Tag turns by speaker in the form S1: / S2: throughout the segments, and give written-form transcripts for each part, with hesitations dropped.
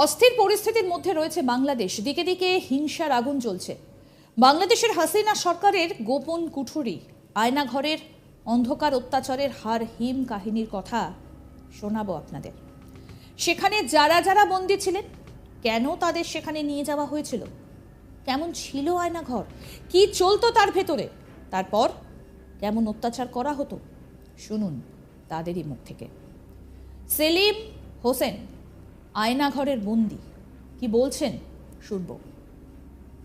S1: অস্থির পরিস্থিতির মধ্যে রয়েছে বাংলাদেশ। দিকে দিকে হিংসার আগুন জ্বলছে। বাংলাদেশের হাসিনা সরকারের গোপন কুঠুরি, আয়নাঘরের অন্ধকার অত্যাচারের হার হিম কাহিনীর কথা শোনাবো আপনাদের। সেখানে যারা যারা বন্দী ছিলেন, কেন তাদের সেখানে নিয়ে যাওয়া হয়েছিল, কেমন ছিল আয়নাঘর, কি চলতো তার ভেতরে, তারপর কেমন অত্যাচার করা হতো, শুনুন তাদেরই মুখ থেকে। সেলিম হোসেন আয়নাঘরের বন্দী, কি বলছেন শুনবো।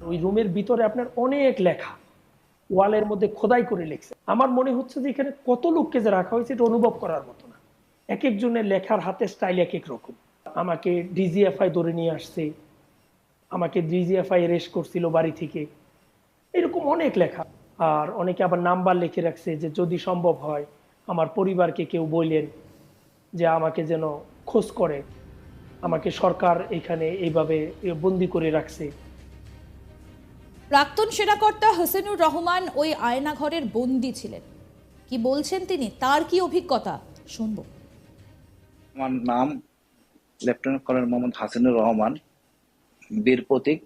S2: ওই রুমের ভিতরে আপনার অনেক লেখা, ওয়ালের মধ্যে খোদাই করে লিখছে। আমার মনে হচ্ছে যে এখানে কত লোককে যে রাখা হয়েছে এটা অনুভব করার মতো না। এক একজনের লেখার হাতের স্টাইল এক এক রকম। আমাকে ডিজিএফআই ধরে নিয়ে আসছে, আমাকে ডিজিএফআই অ্যারেস্ট করছিল বাড়ি থেকে, এরকম অনেক লেখা। আর অনেকে আবার নাম্বার লিখে রাখছে যে যদি সম্ভব হয় আমার পরিবারকে কেউ বললেন যে আমাকে যেন খোঁজ করে, আমাকে সরকার এখানে এইভাবে বন্দি করে রাখছে।
S1: প্রাক্তন সেনাকর্তা হোসেনুর রহমান ওই আয়নাঘরের বন্দী ছিলেন, কি বলছেন তিনি, তার কি অভিজ্ঞতা শুনবো।
S3: আমার নাম লেফটেন্যান্ট কর্নেল মোহাম্মদ হাসিনুর রহমান, বীর প্রতীক।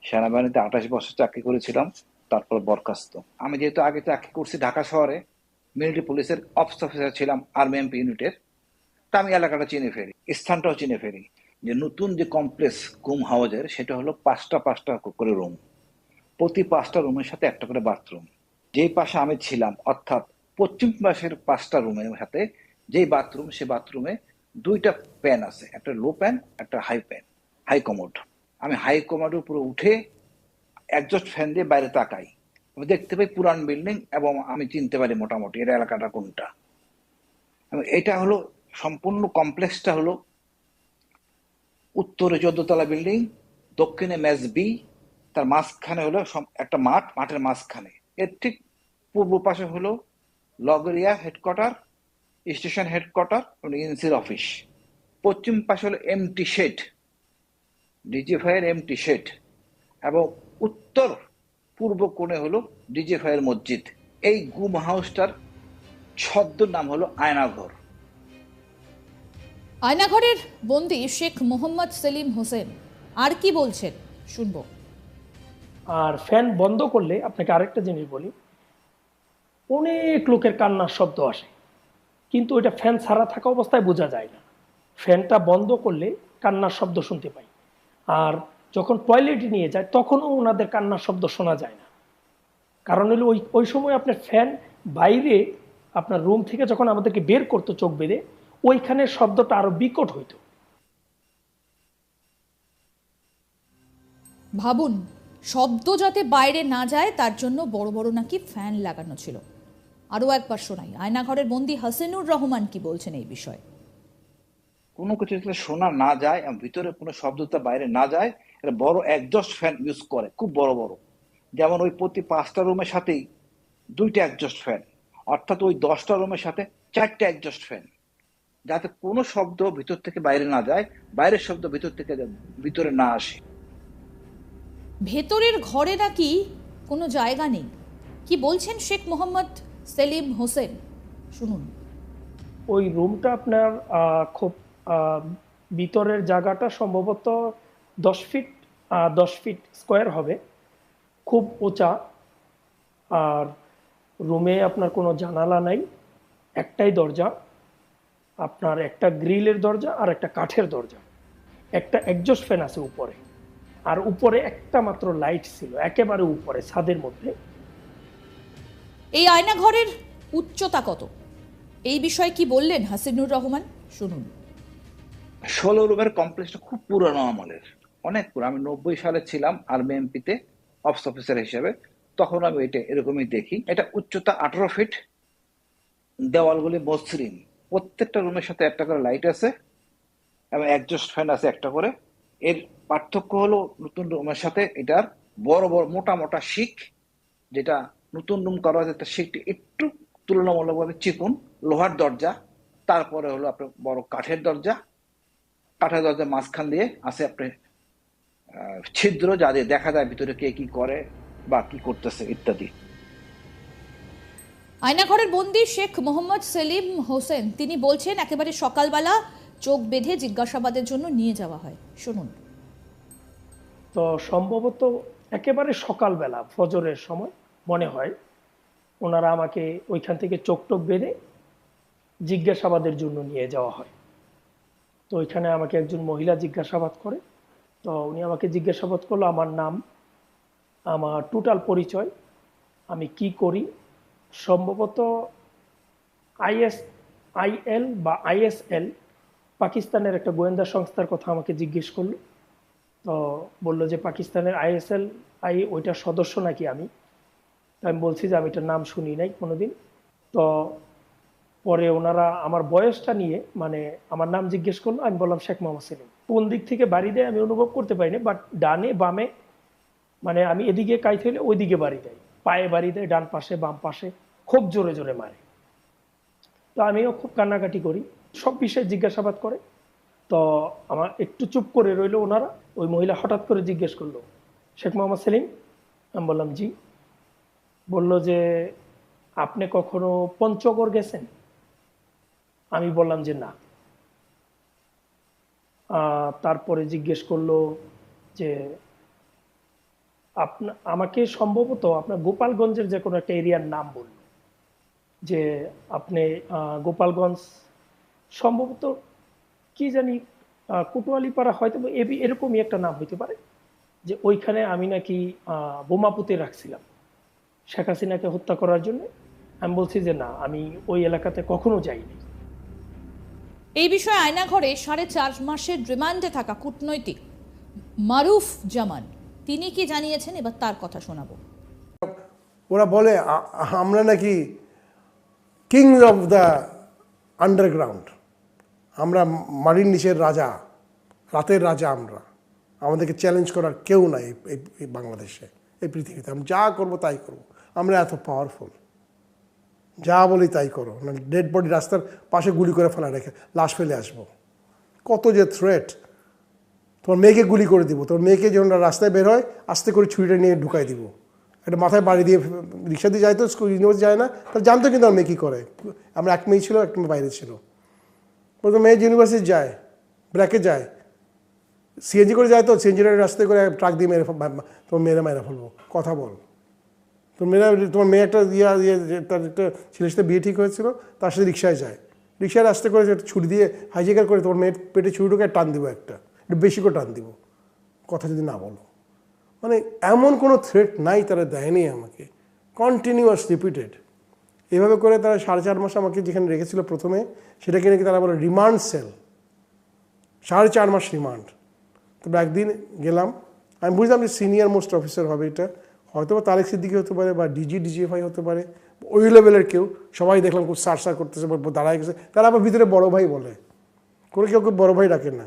S3: সেনাবাহিনীতে 28 বছর চাকরি করেছিলাম, তারপর বরখাস্ত। আমি যেহেতু আগে চাকরি করছি ঢাকা শহরে, মিলিটারি পুলিশের অফিস অফিসার ছিলাম আর্মি এমপি ইউনিটের, তা আমি এলাকাটা চিনে ফেলি, স্থানটাও চিনে ফেলি। যে নতুন যে কমপ্লেক্স গুম হাউজের, সেটা হলো পাঁচটা করে রুম, প্রতি 5টা রুমের সাথে একটা করে বাথরুম। যেই পাশে আমি ছিলাম, অর্থাৎ পশ্চিম পাশের 5টা রুমের সাথে যেই বাথরুম, সে বাথরুমে 2টা প্যান আছে, একটা লো প্যান, একটা হাই কমোড। আমি হাই কমোডের উপরে উঠে একজস্ট ফ্যান দিয়ে বাইরে তাকাই, আমি দেখতে পাই পুরান বিল্ডিং, এবং আমি চিনতে পারি মোটামুটি এর এলাকাটা কোনটা। এটা হলো সম্পূর্ণ কমপ্লেক্সটা হলো উত্তরে 14তলা বিল্ডিং, দক্ষিণে মেস বি, তার মাঝখানে হলো একটা মাঠ, মাঠের মাঝখানে এর ঠিক পূর্ব পাশে হলো লগরিয়া হেডকোয়ার্টার, স্টেশন হেডকোয়ার্টার, এনসির অফিস। পশ্চিম পাশে হলো এমটি শেড, ডিজিএফআই এর এমটি শেড, এবং উত্তর পূর্ব কোণে হলো ডিজিএফআই এর মসজিদ। এই গুম হাউসটার ছদ্ম নাম হলো আয়নাঘর।
S1: আয়নাঘরের বন্দী শেখ মোহাম্মদ সেলিম হোসেন আর কি বলছেন শুনবো।
S2: আর ফ্যান বন্ধ করলে আপনাকে আরেকটা জিনিস বলি, অনেক লোকের কান্নার শব্দ আসে, কিন্তু ওইটা ফ্যান ছাড়া থাকা অবস্থায় বোঝা যায় না। ফ্যানটা বন্ধ করলে কান্নার শব্দ শুনতে পাই। আর যখন টয়লেটে নিয়ে যায় তখনও ওনাদের কান্নার শব্দ শোনা যায় না। কারণ হলো ওই সময় আপনার ফ্যান বাইরে আপনার রুম থেকে যখন আমাদেরকে বের করতো চোখ বেঁধে, ওইখানের শব্দটা আরো বিকট হইতো।
S1: ভাবুন, শব্দ যাতে বাইরে না যায় তার জন্য বড় বড় নাকি ফ্যান লাগানো ছিল। আরো একবার শোনাই আয়নাঘরের বন্দী হাসিনুর রহমান কি বলছেন এই বিষয়ে।
S3: কোনো কিছু যাতে শোনা না যায় এবং ভিতরে কোনো শব্দটা বাইরে না যায়, এটা বড় একজস্ট ফ্যান ইউজ করে, খুব বড় বড়। যেমন ওই প্রতি 5টা রুমের সাথেই 2টা একজস্ট ফ্যান, অর্থাৎ ওই 10টা রুমের সাথে 4টা একজস্ট ফ্যান, যাতে কোনো শব্দ ভিতর থেকে বাইরে না যায়, বাইরের শব্দ ভিতর থেকে ভিতরে না আসে।
S1: ভেতরের ঘরে নাকি কোনো জায়গা নেই, কি বলছেন শেখ মোহাম্মদ সেলিম হোসেন, শুনুন।
S2: ওই রুমটা আপনার খুব ভিতরের জায়গাটা সম্ভবত 10 ফিট স্কোয়ার হবে, খুব উঁচা। আর রুমে আপনার কোনো জানালা নাই, একটাই দরজা, আপনার একটা গ্রিলের দরজা আর একটা কাঠের দরজা, একটা এক্সজস্ট ফ্যান আছে উপরে, আর উপরে একটা মাত্র লাইট ছিল একেবারে উপরে ছাদের মধ্যে।
S1: এই আয়নাঘরের উচ্চতা কত, এই বিষয়ে কি বললেন হাসিনুর রহমান, শুনুন।
S3: 16 রুমের কমপ্লেক্সটা খুব পুরনো আমলের, অনেক পুরো। আমি 90 সালে ছিলাম আর্মি এমপিতে অফিস অফিসার হিসেবে, তখন আমি এটা এরকমই দেখি। এটা উচ্চতা 18 ফিট, দেওয়ালগুলি মসৃণ, প্রত্যেকটা রুমের সাথে একটা করে লাইট আছে এবং একজস্ট ফ্যান আছে একটা করে। এর পার্থক্য হলো নতুন রুমের সাথে এটার বড় বড় মোটা মোটা শিক, যেটা নতুন রুম করা হয়েছে তার শিকটি একটু তুলনামূলকভাবে চিকন, লোহার দরজা, তারপরে হলো আপনার বড় কাঠের দরজা মাঝখান দিয়ে আছে আপনার ছিদ্র, যা দিয়ে দেখা যায় ভিতরে কে কি করে বা কি করতেছে ইত্যাদি।
S1: আয়নাঘরের বন্দী শেখ মোহাম্মদ সেলিম হোসেন তিনি বলছেন একেবারে সকালবেলা চোখ বেঁধে জিজ্ঞাসাবাদের জন্য নিয়ে যাওয়া হয়। শুনুন।
S2: তো সম্ভবত একেবারে সকালবেলা ফজরের সময় মনে হয় ওনারা আমাকে ওইখান থেকে চোখ টোক বেঁধে জিজ্ঞাসাবাদের জন্য নিয়ে যাওয়া হয়। তো ওইখানে আমাকে একজন মহিলা জিজ্ঞাসাবাদ করে। তো উনি আমাকে জিজ্ঞাসাবাদ করলো আমার নাম, আমার টোটাল পরিচয়, আমি কি করি। সম্ভবত আইএল বা আইএসএল পাকিস্তানের একটা গোয়েন্দা সংস্থার কথা আমাকে জিজ্ঞেস করলো। তো বললো যে পাকিস্তানের আইএসএল ওইটার সদস্য নাকি আমি। তো আমি বলছি যে আমি এটার নাম শুনি নাই কোনোদিন। তো পরে ওনারা আমার বয়সটা নিয়ে মানে আমার নাম জিজ্ঞেস করলো, আমি বললাম শেখ মোহাম্মদ সেলিম। কোন দিক থেকে বাড়ি দেয় আমি অনুভব করতে পারিনি, বাট ডানে বামে মানে আমি এদিকে কাইতে হলে ওইদিকে বাড়ি দেয়, পায়ে বাড়ি দেয়, ডান পাশে বাম পাশে খুব জোরে জোরে মারে। তো আমিও খুব কান্নাকাটি করি, সব বিষয়ে জিজ্ঞাসাবাদ করে। তো আমার একটু চুপ করে রইলো ওনারা। ওই মহিলা হঠাৎ করে জিজ্ঞেস করলো, শেখ মোহাম্মদ সেলিম? আমি বললাম জি। বলল যে আপনি কখনো পঞ্চগড় গেছেন? আমি বললাম যে না। তারপরে জিজ্ঞেস করলো যে আমাকে সম্ভবত আপনার গোপালগঞ্জের যে কোনো একটা এরিয়ার নাম বলল, যে আপনি গোপালগঞ্জ সম্ভবত কি জানি কোতোয়ালিপাড়া হয়তো এরকমই একটা নাম হইতে পারে, যে ওইখানে আমি নাকি বোমা পুঁতে রাখছিলাম শেখ হাসিনাকে হত্যা করার জন্য। আমি বলছি যে না, আমি ওই এলাকাতে কখনো যাইনি।
S1: এই বিষয়ে আয়নাঘরে 4.5 মাসের রিমান্ডে থাকা কূটনৈতিক মারুফ জামান তিনি কি জানিয়েছেন, এবার তার কথা শোনাবো।
S4: ওরা বলে আমরা নাকি কিংস অফ দ্য আন্ডারগ্রাউন্ড, আমরা মাটির নিচের রাজা, রাতের রাজা আমরা, আমাদেরকে চ্যালেঞ্জ করার কেউ নাই এই বাংলাদেশে, এই পৃথিবীতে। আমরা যা করবো তাই করবো, আমরা এত পাওয়ারফুল, যা বলি তাই করো। না ডেড বডি রাস্তার পাশে গুলি করে ফেলা রেখে লাশ ফেলে আসবো, কত যে থ্রেট। তোমার মেয়েকে গুলি করে দিব, তোমার মেয়েকে যখন রাস্তায় বের হয় আস্তে করে ছুরিটা নিয়ে ঢুকাই দিব। একটা মাথায় বাড়ি দিয়ে রিক্সা দিয়ে যায় তো, স্কুল ইউনিভার্সিটি যায় না, তাহলে জানতো কিন্তু আমার মেয়ে কী করে। আমরা এক মেয়ে ছিল, একটা মেয়ে বাইরে ছিল। বলতো মেয়ে ইউনিভার্সিটি যায়, ব্র্যাকে যায়, সিএনজি করে যায় তো, সিএনজিটা রাস্তায় করে ট্রাক দিয়ে মেরে তোমার মেয়েরা মেরে ফেলবো, কথা বল। তোমার মেয়ে একটা তার একটা ছেলের সাথে বিয়ে ঠিক হয়েছিল, তার সাথে রিক্সায় যায়, রিক্সায় রাস্তা করে ছুরি দিয়ে হাইজেকার করে তোমার মেয়ের পেটে ছুরি ঢুকে টান দিব, একটা একটু বেশি করে টান দিব, কথা যদি না বলো। মানে এমন কোনো থ্রেট নাই তারা দেয়নি আমাকে, কন্টিনিউয়াস রিপিটেড। এভাবে করে তারা 4.5 মাস আমাকে যেখানে রেখেছিল প্রথমে, সেটাকে নাকি তারা বলে রিমান্ড সেল, 4.5 মাস রিমান্ড। তবে একদিন গেলাম, আমি বুঝলাম যে সিনিয়র মোস্ট অফিসার হবে এটা, হয়তো বা তারেক সিদ্দিকী হতে পারে, বা ডিজিএফআই হতে পারে, ওই লেভেলের কেউ। সবাই দেখলাম খুব সার করতেছে, দাঁড়ায় গেছে। তারা আবার ভিতরে বড় ভাই বলে, করে কেউ কেউ বড় ভাই ডাকে না,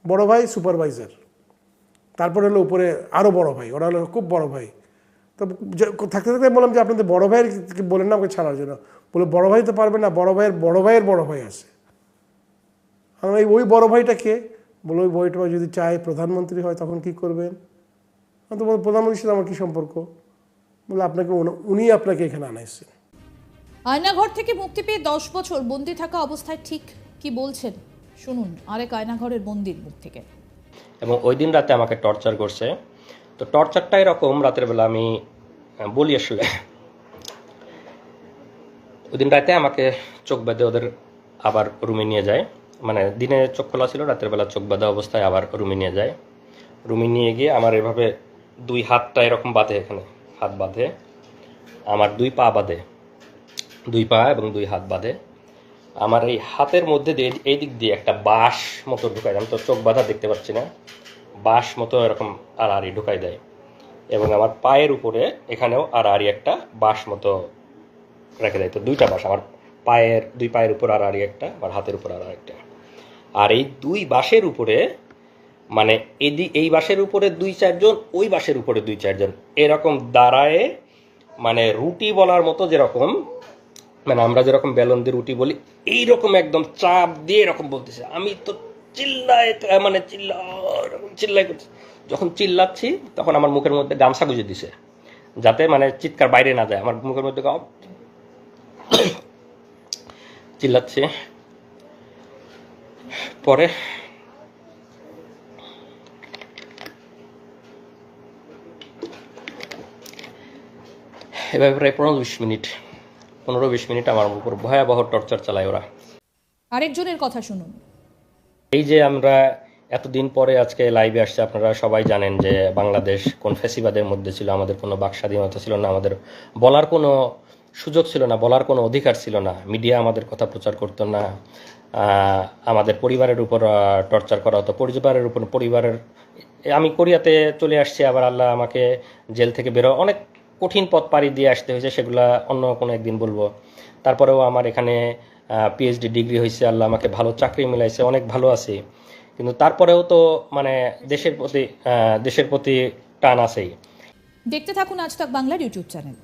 S4: বড় ভাই সুপারভাইজার, তারপরে হলো উপরে আরও বড় ভাই, ওরা হলো খুব বড় ভাই। তো থাকতে থাকতে বললাম যে আপনাদের বড় ভাইয়ের বলেন না আমাকে ছাড়ার জন্য। বলে বড় ভাই তো পারবে না, বড় ভাইয়ের বড় ভাই আছে। আমি ওই বড় ভাইটা কে? বলে ওই বইটা যদি চায় প্রধানমন্ত্রী হয় তখন কি করবেন? তো বলে প্রধানমন্ত্রীর সাথে আমার কী সম্পর্ক? বলে আপনাকে উনি আপনাকে এখানে আনাইছেন।
S1: আয়নাঘর থেকে মুক্তি পেয়ে 10 বছর বন্দি থাকা অবস্থায় ঠিক কি বলছেন শুনুন আরেক আয়নাঘরের বন্দির মুখ থেকে।
S5: এবং ওই দিন রাতে আমাকে টর্চার করছে। তো টর্চারটা এরকম, রাতের বেলা আমি বলি আসলে, ওই দিন রাতে আমাকে চোখ বেঁধে ওদের আবার রুমে নিয়ে যায়। মানে দিনে চোখ খোলা ছিল, রাতের বেলা চোখ বাঁধা অবস্থায় আবার রুমে নিয়ে যায়। রুমে নিয়ে গিয়ে আমার এভাবে 2 হাতটা এরকম বাঁধে, এখানে হাত বাঁধে, আমার 2 পা বাঁধে, 2 পা এবং 2 হাত বাঁধে। আমার এই হাতের মধ্যে দিয়ে এই দিক দিয়ে একটা বাঁশ মতো ঢুকাই, আমি তো চোখ বাঁধা দেখতে পাচ্ছি না, বাঁশ মতো এরকম আড়াআড়ি ঢুকাই দেয়। এবং আমার পায়ের উপরে এখানেও আড়াআড়ি একটা বাঁশ মতো রেখে দেয়। তো 2টা বাঁশ, আমার পায়ের 2 পায়ের উপর আড়াআড়ি একটা, আমার হাতের উপর আড়াআড়ি একটা। আর এই 2 বাঁশের উপরে, মানে এই বাঁশের উপরে 2-4 জন, ওই বাঁশের উপরে 2-4 জন এরকম দাঁড়ায়, মানে রুটি বলার মতো, যেরকম মানে আমরা যেরকম বেলন দিয়ে রুটি বলি, এইরকম একদম চাপ দিয়ে এরকম বলতেছে। আমি তো চিল্লাই করছি। যখন চিল্লাচ্ছি তখন আমার মুখের মধ্যে গামছা গুঁজে দিছে, যাতে মানে চিৎকার বাইরে না যায়। আমার মুখের মধ্যে চিল্লাচ্ছি, পরে এভাবে প্রায় 15-20 মিনিট আমার উপর ভয়াবহ টর্চার চালায় ওরা।
S1: আরেকজনের কথা শুনুন।
S5: এই যে আমরা এতদিন পরে আজকে লাইভে আসছে, আপনারা সবাই জানেন যে বাংলাদেশ কোন ফ্যাসিবাদের মধ্যে ছিল, আমাদের কোনো বাক স্বাধীনতা ছিল না, আমাদের বলার কোনো সুযোগ ছিল না, বলার কোনো অধিকার ছিল না, মিডিয়া আমাদের কথা প্রচার করতো না, আমাদের পরিবারের উপর টর্চার করা হতো, পরিবারের আমি কোরিয়াতে চলে আসছি, আবার আল্লাহ আমাকে জেল থেকে বেরো অনেক কঠিন পথ পাড়ি দিয়ে আসতে হয়েছে, সেগুলা অন্য কোনো একদিন বলবো। তারপরেও আমার এখানে পিএইচডি ডিগ্রি হয়েছে, আল্লাহ আমাকে ভালো চাকরি মিলাইছে, অনেক ভালো আছি, কিন্তু তারপরেও তো মানে দেশের প্রতি টান আছেই।
S1: দেখতে থাকুন আজ তাক বাংলার ইউটিউব চ্যানেল।